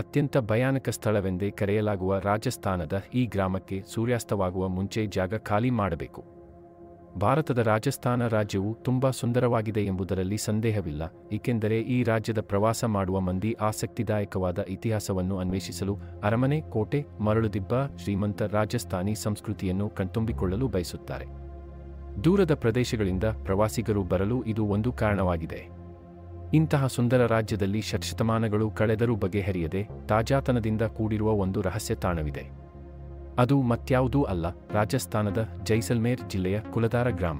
ಅತ್ಯಂತ ಭಯಾನಕ ಸ್ಥಳವೆಂದೇ ಕರೆಯಲಾಗುವ ರಾಜಸ್ಥಾನದ ಈ ಗ್ರಾಮಕ್ಕೆ ಸೂರ್ಯಾಸ್ತವಾಗುವ ಮುಂಚೆ ಜಾಗ ಖಾಲಿ ಮಾಡಬೇಕು. ಭಾರತದ ರಾಜಸ್ಥಾನ ರಾಜ್ಯವು ತುಂಬಾ ಸುಂದರವಾಗಿದೆ ಎಂಬುದರಲ್ಲಿ ಸಂದೇಹವಿಲ್ಲ, ಏಕೆಂದರೆ ಈ ರಾಜ್ಯದ ಪ್ರವಾಸ ಮಾಡುವ ಮಂದಿ ಆಸಕ್ತಿದಾಯಕವಾದ ಇತಿಹಾಸವನ್ನು ಅನ್ವೇಷಿಸಲು, ಅರಮನೆ, ಕೋಟೆ, ಮರಳುದಿಬ್ಬ, ಶ್ರೀಮಂತ ರಾಜಸ್ಥಾನಿ ಸಂಸ್ಕೃತಿಯನ್ನು ಕಣ್ತುಂಬಿಕೊಳ್ಳಲು ಬಯಸುತ್ತಾರೆ. ದೂರದ ಪ್ರದೇಶಗಳಿಂದ ಪ್ರವಾಸಿಗರು ಬರಲು ಇದು ಒಂದು ಕಾರಣವಾಗಿದೆ. ಇಂತಹ ಸುಂದರ ರಾಜ್ಯದಲ್ಲಿ ಶತಶತಮಾನಗಳು ಕಳೆದರೂ ಬಗೆಹರಿಯದೆ ತಾಜಾತನದಿಂದ ಕೂಡಿರುವ ಒಂದು ರಹಸ್ಯ ತಾಣವಿದೆ. ಅದು ಮತ್ಯಾವುದೂ ಅಲ್ಲ, ರಾಜಸ್ಥಾನದ ಜೈಸಲ್ಮೇರ್ ಜಿಲ್ಲೆಯ ಕುಲಧಾರ ಗ್ರಾಮ.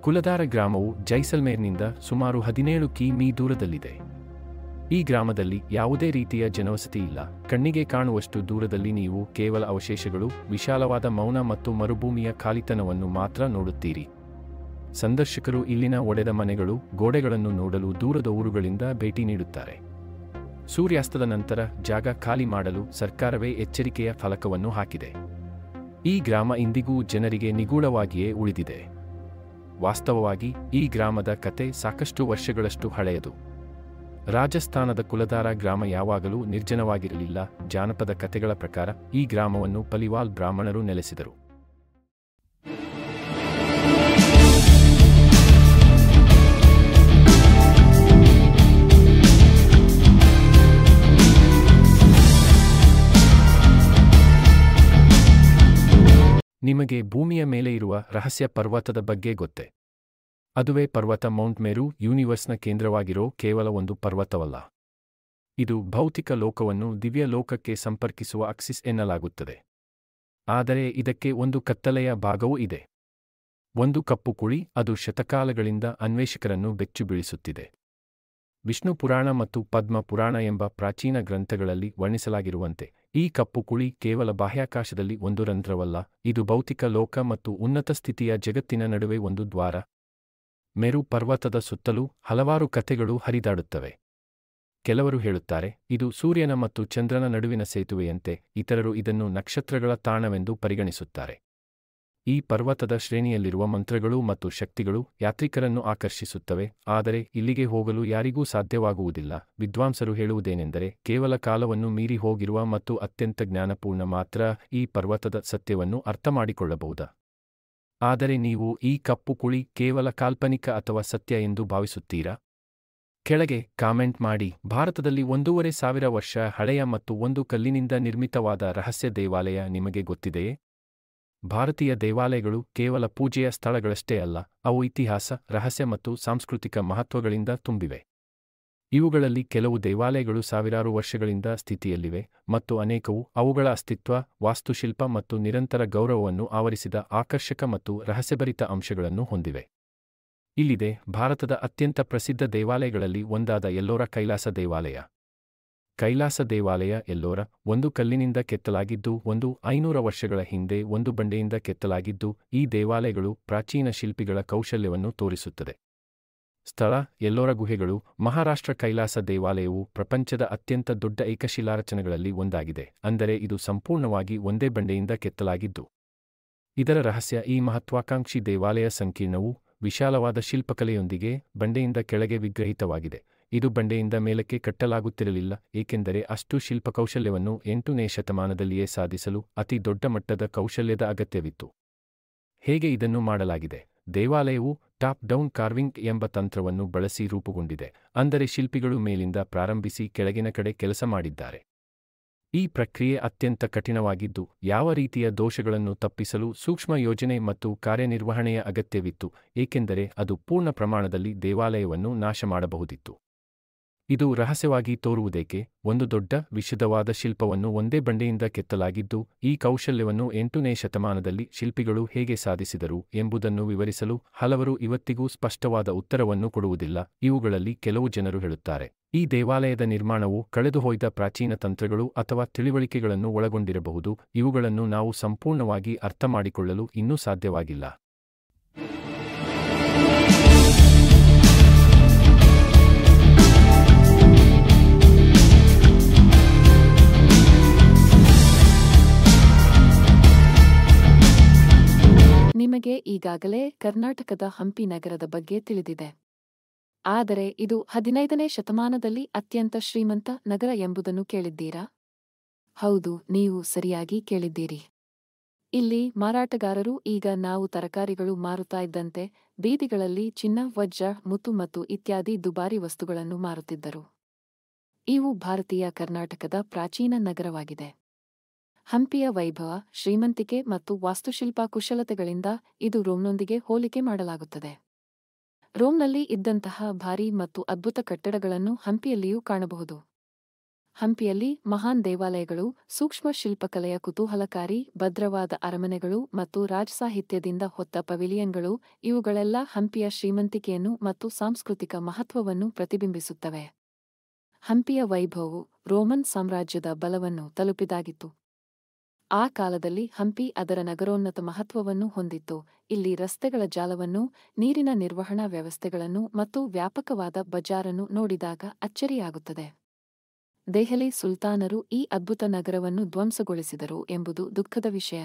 ಕುಲಧಾರ ಗ್ರಾಮವು ಜೈಸಲ್ಮೇರ್ನಿಂದ ಸುಮಾರು 17 ಕಿ.ಮೀ. ದೂರದಲ್ಲಿದೆ. ಈ ಗ್ರಾಮದಲ್ಲಿ ಯಾವುದೇ ರೀತಿಯ ಜನವಸತಿ ಇಲ್ಲ. ಕಣ್ಣಿಗೆ ಕಾಣುವಷ್ಟು ದೂರದಲ್ಲಿ ನೀವು ಕೇವಲ ಅವಶೇಷಗಳು, ವಿಶಾಲವಾದ ಮೌನ ಮತ್ತು ಮರುಭೂಮಿಯ ಖಾಲಿತನವನ್ನು ಮಾತ್ರ ನೋಡುತ್ತೀರಿ. ಸಂದರ್ಶಕರು ಇಲ್ಲಿನ ಒಡೆದ ಮನೆಗಳು, ಗೋಡೆಗಳನ್ನು ನೋಡಲು ದೂರದ ಊರುಗಳಿಂದ ಭೇಟಿ ನೀಡುತ್ತಾರೆ. ಸೂರ್ಯಾಸ್ತದ ನಂತರ ಜಾಗ ಖಾಲಿ ಮಾಡಲು ಸರ್ಕಾರವೇ ಎಚ್ಚರಿಕೆಯ ಫಲಕವನ್ನು ಹಾಕಿದೆ. ಈ ಗ್ರಾಮ ಇಂದಿಗೂ ಜನರಿಗೆ ನಿಗೂಢವಾಗಿಯೇ ಉಳಿದಿದೆ. ವಾಸ್ತವವಾಗಿ ಈ ಗ್ರಾಮದ ಕತೆ ಸಾಕಷ್ಟು ವರ್ಷಗಳಷ್ಟು ಹಳೆಯದು. ರಾಜಸ್ಥಾನದ ಕುಲಧಾರ ಗ್ರಾಮ ಯಾವಾಗಲೂ ನಿರ್ಜನವಾಗಿರಲಿಲ್ಲ. ಜಾನಪದ ಕತೆಗಳ ಪ್ರಕಾರ ಈ ಗ್ರಾಮವನ್ನು ಪಲಿವಾಲ್ ಬ್ರಾಹ್ಮಣರು ನೆಲೆಸಿದರು. ನಿಮಗೆ ಭೂಮಿಯ ಮೇಲೆ ಇರುವ ರಹಸ್ಯ ಪರ್ವತದ ಬಗ್ಗೆ ಗೊತ್ತೇ? ಅದುವೇ ಪರ್ವತ ಮೌಂಟ್ ಮೇರು. ಯೂನಿವರ್ಸ್ನ ಕೇಂದ್ರವಾಗಿರೋ ಕೇವಲ ಒಂದು ಪರ್ವತವಲ್ಲ. ಇದು ಭೌತಿಕ ಲೋಕವನ್ನು ದಿವ್ಯ ಲೋಕಕ್ಕೆ ಸಂಪರ್ಕಿಸುವ ಆಕ್ಸಿಸ್ ಎನ್ನಲಾಗುತ್ತದೆ. ಆದರೆ ಇದಕ್ಕೆ ಒಂದು ಕತ್ತಲೆಯ ಭಾಗವೂ ಇದೆ. ಒಂದು ಕಪ್ಪು ಕುಳಿ, ಅದು ಶತಕಾಲಗಳಿಂದ ಅನ್ವೇಷಕರನ್ನು ಬೆಚ್ಚು ಬೀಳಿಸುತ್ತಿದೆ. ವಿಷ್ಣು ಪುರಾಣ ಮತ್ತು ಪದ್ಮ ಪುರಾಣ ಎಂಬ ಪ್ರಾಚೀನ ಗ್ರಂಥಗಳಲ್ಲಿ ವರ್ಣಿಸಲಾಗಿರುವಂತೆ ಈ ಕಪ್ಪು ಕುಳಿ ಕೇವಲ ಬಾಹ್ಯಾಕಾಶದಲ್ಲಿ ಒಂದು ರಂಧ್ರವಲ್ಲ, ಇದು ಭೌತಿಕ ಲೋಕ ಮತ್ತು ಉನ್ನತ ಸ್ಥಿತಿಯ ಜಗತ್ತಿನ ನಡುವೆ ಒಂದು ದ್ವಾರ. ಮೇರು ಪರ್ವತದ ಸುತ್ತಲೂ ಹಲವಾರು ಕಥೆಗಳು ಹರಿದಾಡುತ್ತವೆ. ಕೆಲವರು ಹೇಳುತ್ತಾರೆ ಇದು ಸೂರ್ಯನ ಮತ್ತು ಚಂದ್ರನ ನಡುವಿನ ಸೇತುವೆಯಂತೆ, ಇತರರು ಇದನ್ನು ನಕ್ಷತ್ರಗಳ ತಾಣವೆಂದು ಪರಿಗಣಿಸುತ್ತಾರೆ. ಈ ಪರ್ವತದ ಶ್ರೇಣಿಯಲ್ಲಿರುವ ಮಂತ್ರಗಳು ಮತ್ತು ಶಕ್ತಿಗಳು ಯಾತ್ರಿಕರನ್ನು ಆಕರ್ಷಿಸುತ್ತವೆ, ಆದರೆ ಇಲ್ಲಿಗೆ ಹೋಗಲು ಯಾರಿಗೂ ಸಾಧ್ಯವಾಗುವುದಿಲ್ಲ. ವಿದ್ವಾಂಸರು ಹೇಳುವುದೇನೆಂದರೆ ಕೇವಲ ಕಾಲವನ್ನು ಮೀರಿ ಹೋಗಿರುವ ಮತ್ತು ಅತ್ಯಂತ ಜ್ಞಾನಪೂರ್ಣ ಮಾತ್ರ ಈ ಪರ್ವತದ ಸತ್ಯವನ್ನು ಅರ್ಥಮಾಡಿಕೊಳ್ಳಬಹುದು. ಆದರೆ ನೀವು ಈ ಕಪ್ಪು ಕುಳಿ ಕೇವಲ ಕಾಲ್ಪನಿಕ ಅಥವಾ ಸತ್ಯ ಎಂದು ಭಾವಿಸುತ್ತೀರಾ? ಕೆಳಗೆ ಕಾಮೆಂಟ್ ಮಾಡಿ. ಭಾರತದಲ್ಲಿ 1500 ವರ್ಷ ಹಳೆಯ ಮತ್ತು ಒಂದು ಕಲ್ಲಿನಿಂದ ನಿರ್ಮಿತವಾದ ರಹಸ್ಯ ದೇವಾಲಯ ನಿಮಗೆ ಗೊತ್ತಿದೆಯೇ? ಭಾರತೀಯ ದೇವಾಲಯಗಳು ಕೇವಲ ಪೂಜೆಯ ಸ್ಥಳಗಳಷ್ಟೇ ಅಲ್ಲ, ಅವು ಇತಿಹಾಸ, ರಹಸ್ಯ ಮತ್ತು ಸಾಂಸ್ಕೃತಿಕ ಮಹತ್ವಗಳಿಂದ ತುಂಬಿವೆ. ಇವುಗಳಲ್ಲಿ ಕೆಲವು ದೇವಾಲಯಗಳು ಸಾವಿರಾರು ವರ್ಷಗಳಿಂದ ಸ್ಥಿತಿಯಲ್ಲಿವೆ ಮತ್ತು ಅನೇಕವು ಅವುಗಳ ಅಸ್ತಿತ್ವ, ವಾಸ್ತುಶಿಲ್ಪ ಮತ್ತು ನಿರಂತರ ಗೌರವವನ್ನು ಆವರಿಸಿದ ಆಕರ್ಷಕ ಮತ್ತು ರಹಸ್ಯಭರಿತ ಅಂಶಗಳನ್ನು ಹೊಂದಿವೆ. ಇಲ್ಲಿದೆ ಭಾರತದ ಅತ್ಯಂತ ಪ್ರಸಿದ್ಧ ದೇವಾಲಯಗಳಲ್ಲಿ ಒಂದಾದ ಎಲ್ಲೋರ ಕೈಲಾಸ ದೇವಾಲಯ. ಕೈಲಾಸ ದೇವಾಲಯ ಎಲ್ಲೋರ ಒಂದು ಕಲ್ಲಿನಿಂದ ಕೆತ್ತಲಾಗಿದ್ದು, 500 ವರ್ಷಗಳ ಹಿಂದೆ ಒಂದು ಬಂಡೆಯಿಂದ ಕೆತ್ತಲಾಗಿದ್ದು, ಈ ದೇವಾಲಯಗಳು ಪ್ರಾಚೀನ ಶಿಲ್ಪಿಗಳ ಕೌಶಲ್ಯವನ್ನು ತೋರಿಸುತ್ತದೆ. ಸ್ಥಳ ಎಲ್ಲೋರ ಗುಹೆಗಳು. ಮಹಾರಾಷ್ಟ್ರ ಕೈಲಾಸ ದೇವಾಲಯವು ಪ್ರಪಂಚದ ಅತ್ಯಂತ ದೊಡ್ಡ ಏಕಶಿಲಾರಚನೆಗಳಲ್ಲಿ ಒಂದಾಗಿದೆ, ಅಂದರೆ ಇದು ಸಂಪೂರ್ಣವಾಗಿ ಒಂದೇ ಬಂಡೆಯಿಂದ ಕೆತ್ತಲಾಗಿದ್ದು. ಇದರ ರಹಸ್ಯ ಈ ಮಹತ್ವಾಕಾಂಕ್ಷಿ ದೇವಾಲಯ ಸಂಕೀರ್ಣವು ವಿಶಾಲವಾದ ಶಿಲ್ಪಕಲೆಯೊಂದಿಗೆ ಬಂಡೆಯಿಂದ ಕೆಳಗೆ ವಿಗ್ರಹಿತವಾಗಿದೆ. ಇದು ಬಂಡೆಯಿಂದ ಮೇಲಕ್ಕೆ ಕಟ್ಟಲಾಗುತ್ತಿರಲಿಲ್ಲ, ಏಕೆಂದರೆ ಅಷ್ಟು ಶಿಲ್ಪಕೌಶಲ್ಯವನ್ನು 8ನೇ ಶತಮಾನದಲ್ಲಿಯೇ ಸಾಧಿಸಲು ಅತಿ ದೊಡ್ಡ ಮಟ್ಟದ ಕೌಶಲ್ಯದ ಅಗತ್ಯವಿತ್ತು. ಹೇಗೆ ಇದನ್ನು ಮಾಡಲಾಗಿದೆ? ದೇವಾಲಯವು ಟಾಪ್ ಡೌನ್ ಕಾರ್ವಿಂಗ್ ಎಂಬ ತಂತ್ರವನ್ನು ಬಳಸಿ ರೂಪುಗೊಂಡಿದೆ, ಅಂದರೆ ಶಿಲ್ಪಿಗಳು ಮೇಲಿಂದ ಪ್ರಾರಂಭಿಸಿ ಕೆಳಗಿನ ಕಡೆ ಕೆಲಸ ಮಾಡಿದ್ದಾರೆ. ಈ ಪ್ರಕ್ರಿಯೆ ಅತ್ಯಂತ ಕಠಿಣವಾಗಿದ್ದು, ಯಾವ ರೀತಿಯ ದೋಷಗಳನ್ನು ತಪ್ಪಿಸಲು ಸೂಕ್ಷ್ಮ ಯೋಜನೆ ಮತ್ತು ಕಾರ್ಯನಿರ್ವಹಣೆಯ ಅಗತ್ಯವಿತ್ತು, ಏಕೆಂದರೆ ಅದು ಪೂರ್ಣ ಪ್ರಮಾಣದಲ್ಲಿ ದೇವಾಲಯವನ್ನು ನಾಶ ಮಾಡಬಹುದಿತ್ತು. ಇದು ರಹಸ್ಯವಾಗಿ ತೋರುವುದೇಕೆ? ಒಂದು ದೊಡ್ಡ, ವಿಶುದ್ಧವಾದ ಶಿಲ್ಪವನ್ನು ಒಂದೇ ಬಂಡೆಯಿಂದ ಕೆತ್ತಲಾಗಿದ್ದು, ಈ ಕೌಶಲ್ಯವನ್ನು 8ನೇ ಶತಮಾನದಲ್ಲಿ ಶಿಲ್ಪಿಗಳು ಹೇಗೆ ಸಾಧಿಸಿದರು ಎಂಬುದನ್ನು ವಿವರಿಸಲು ಹಲವರು ಇವತ್ತಿಗೂ ಸ್ಪಷ್ಟವಾದ ಉತ್ತರವನ್ನು ಕೊಡುವುದಿಲ್ಲ. ಇವುಗಳಲ್ಲಿ ಕೆಲವು ಜನರು ಹೇಳುತ್ತಾರೆ, ಈ ದೇವಾಲಯದ ನಿರ್ಮಾಣವು ಕಳೆದುಹೋಯ್ದ ಪ್ರಾಚೀನ ತಂತ್ರಗಳು ಅಥವಾ ತಿಳಿವಳಿಕೆಗಳನ್ನು ಒಳಗೊಂಡಿರಬಹುದು, ಇವುಗಳನ್ನು ನಾವು ಸಂಪೂರ್ಣವಾಗಿ ಅರ್ಥಮಾಡಿಕೊಳ್ಳಲು ಇನ್ನೂ ಸಾಧ್ಯವಾಗಿಲ್ಲ. ನಿಮಗೆ ಈಗಾಗಲೇ ಕರ್ನಾಟಕದ ಹಂಪಿ ನಗರದ ಬಗ್ಗೆ ತಿಳಿದಿದೆ. ಆದರೆ ಇದು 15ನೇ ಶತಮಾನದಲ್ಲಿ ಅತ್ಯಂತ ಶ್ರೀಮಂತ ನಗರ ಎಂಬುದನ್ನು ಕೇಳಿದ್ದೀರಾ? ಹೌದು, ನೀವು ಸರಿಯಾಗಿ ಕೇಳಿದ್ದೀರಿ. ಇಲ್ಲಿ ಮಾರಾಟಗಾರರು ಈಗ ನಾವು ತರಕಾರಿಗಳು ಮಾರುತ್ತಾ ಇದ್ದಂತೆ ಬೀದಿಗಳಲ್ಲಿ ಚಿನ್ನ, ವಜ್ರ, ಮುತ್ತು ಮತ್ತು ಇತ್ಯಾದಿ ದುಬಾರಿ ವಸ್ತುಗಳನ್ನು ಮಾರುತ್ತಿದ್ದರು. ಇವು ಭಾರತೀಯ ಕರ್ನಾಟಕದ ಪ್ರಾಚೀನ ನಗರವಾಗಿದೆ. ಹಂಪಿಯ ವೈಭವ, ಶ್ರೀಮಂತಿಕೆ ಮತ್ತು ವಾಸ್ತುಶಿಲ್ಪ ಕುಶಲತೆಗಳಿಂದ ಇದು ರೋಮ್ನೊಂದಿಗೆ ಹೋಲಿಕೆ ಮಾಡಲಾಗುತ್ತದೆ. ರೋಮ್ನಲ್ಲಿ ಇದ್ದಂತಹ ಭಾರೀ ಮತ್ತು ಅದ್ಭುತ ಕಟ್ಟಡಗಳನ್ನು ಹಂಪಿಯಲ್ಲಿಯೂ ಕಾಣಬಹುದು. ಹಂಪಿಯಲ್ಲಿ ಮಹಾನ್ ದೇವಾಲಯಗಳು, ಸೂಕ್ಷ್ಮ ಶಿಲ್ಪಕಲೆಯ ಕುತೂಹಲಕಾರಿ ಭದ್ರವಾದ ಅರಮನೆಗಳು ಮತ್ತು ರಾಜಸಾಹಿತ್ಯದಿಂದ ಹೊತ್ತ ಪವಿಲಿಯನ್ಗಳು ಇವುಗಳೆಲ್ಲ ಹಂಪಿಯ ಶ್ರೀಮಂತಿಕೆಯನ್ನು ಮತ್ತು ಸಾಂಸ್ಕೃತಿಕ ಮಹತ್ವವನ್ನು ಪ್ರತಿಬಿಂಬಿಸುತ್ತವೆ. ಹಂಪಿಯ ವೈಭವವು ರೋಮನ್ ಸಾಮ್ರಾಜ್ಯದ ಬಲವನ್ನು ತಲುಪಿದಾಗಿತ್ತು. ಆ ಕಾಲದಲ್ಲಿ ಹಂಪಿ ಅದರ ನಗರೋನ್ನತ ಮಹತ್ವವನ್ನು ಹೊಂದಿತ್ತು. ಇಲ್ಲಿ ರಸ್ತೆಗಳ ಜಾಲವನ್ನು, ನೀರಿನ ನಿರ್ವಹಣಾ ವ್ಯವಸ್ಥೆಗಳನ್ನು ಮತ್ತು ವ್ಯಾಪಕವಾದ ಬಜಾರನ್ನು ನೋಡಿದಾಗ ಅಚ್ಚರಿಯಾಗುತ್ತದೆ. ದೆಹಲಿ ಸುಲ್ತಾನರು ಈ ಅದ್ಭುತ ನಗರವನ್ನು ಧ್ವಂಸಗೊಳಿಸಿದರು ಎಂಬುದು ದುಃಖದ ವಿಷಯ.